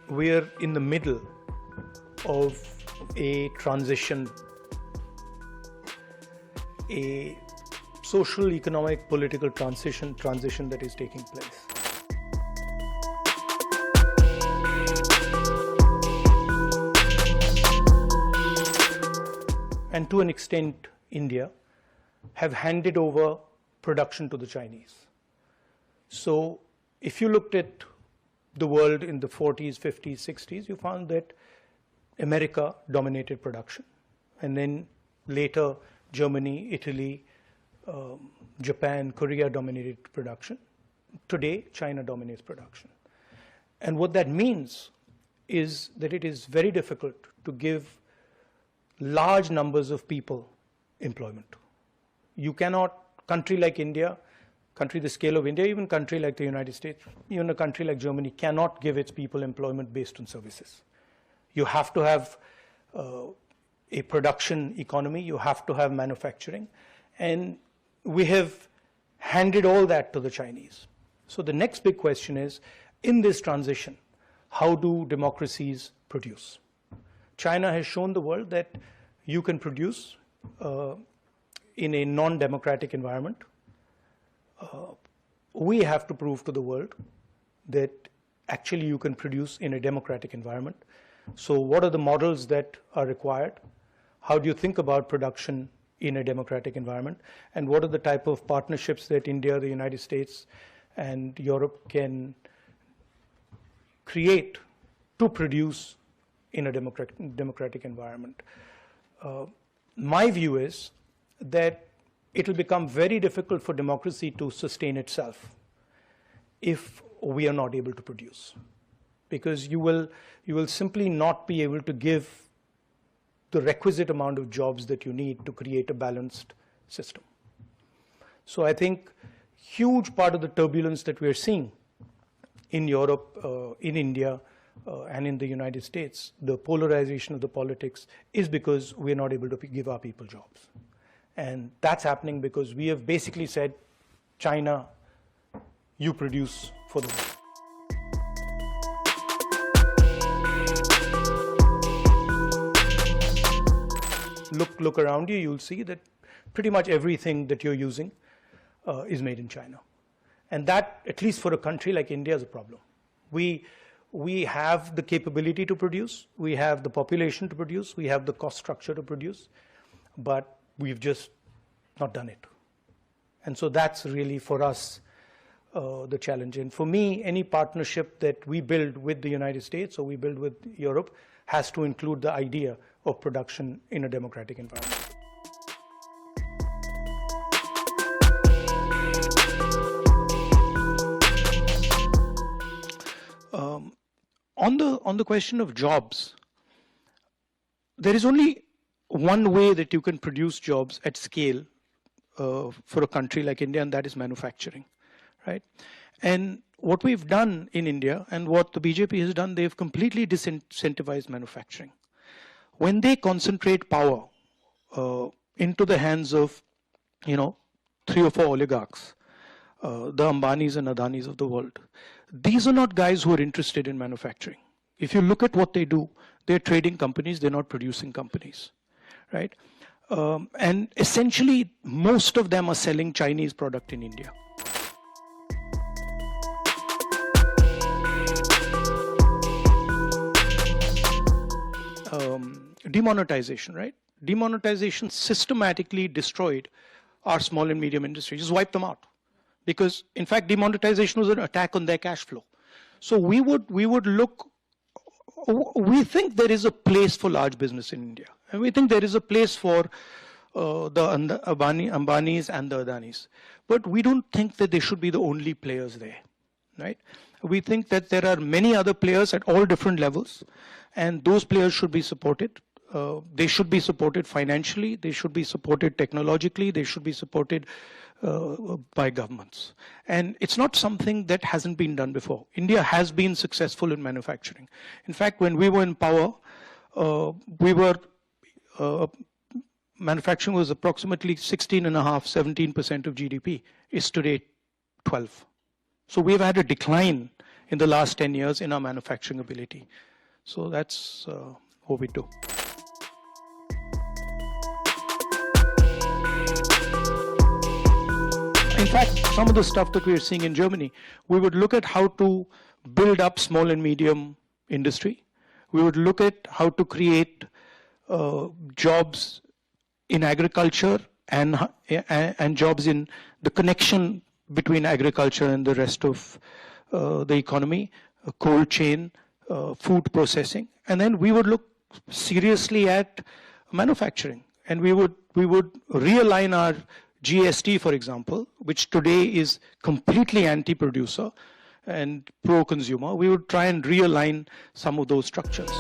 we're in the middle of a transition, a social, economic, political transition that is taking place. And to an extent, India have handed over production to the Chinese. So if you looked at the world in the 40s, 50s, 60s, you found that America dominated production. And then later, Germany, Italy, Japan, Korea dominated production. Today, China dominates production. And what that means is that it is very difficult to give large numbers of people employment. You cannot, country like India, country the scale of India, even country like the United States, even a country like Germany cannot give its people employment based on services. You have to have a production economy, you have to have manufacturing, and we have handed all that to the Chinese. So the next big question is, in this transition, how do democracies produce? China has shown the world that you can produce in a non-democratic environment. We have to prove to the world that actually you can produce in a democratic environment. So what are the models that are required? How do you think about production in a democratic environment? And what are the type of partnerships that India, the United States, and Europe can create to produce in a democratic environment? My view is that it will become very difficult for democracy to sustain itself if we are not able to produce, because you will simply not be able to give the requisite amount of jobs that you need to create a balanced system. So I think huge part of the turbulence that we are seeing in Europe, in India, and in the United States, the polarization of the politics is because we are not able to give our people jobs. And that's happening because we have basically said, China, you produce for the world. Look around you, you'll see that pretty much everything that you're using is made in China. And that, at least for a country like India, is a problem. We have the capability to produce, we have the population to produce, we have the cost structure to produce, but we've just not done it. And so that's really for us the challenge. And for me, any partnership that we build with the United States or we build with Europe has to include the idea of production in a democratic environment. On the question of jobs, there is only one way that you can produce jobs at scale for a country like India, and that is manufacturing, right? And what we've done in India and what the BJP has done, they've completely disincentivized manufacturing. When they concentrate power into the hands of, 3 or 4 oligarchs, the Ambanis and Adanis of the world, these are not guys who are interested in manufacturing. If you look at what they do, they're trading companies, they're not producing companies, right? And essentially, most of them are selling Chinese product in India. Demonetization, right? Demonetization systematically destroyed our small and medium industry, just wiped them out. Because, in fact, demonetization was an attack on their cash flow. So we think there is a place for large business in India. And we think there is a place for the Ambanis and the Adanis. But we don't think that they should be the only players there, right? We think that there are many other players at all different levels, and those players should be supported. They should be supported financially, they should be supported technologically, they should be supported by governments. And it's not something that hasn't been done before. India has been successful in manufacturing. In fact, when we were in power, manufacturing was approximately 16.5%, 17% of GDP. It's today 12%. So we've had a decline in the last 10 years in our manufacturing ability. So that's what we do. In fact, some of the stuff that we're seeing in Germany, we would look at how to build up small and medium industry. We would look at how to create jobs in agriculture and jobs in the connection between agriculture and the rest of the economy, cold chain, food processing. And then we would look seriously at manufacturing. And we would realign our GST, for example, which today is completely anti-producer and pro-consumer. We would try and realign some of those structures.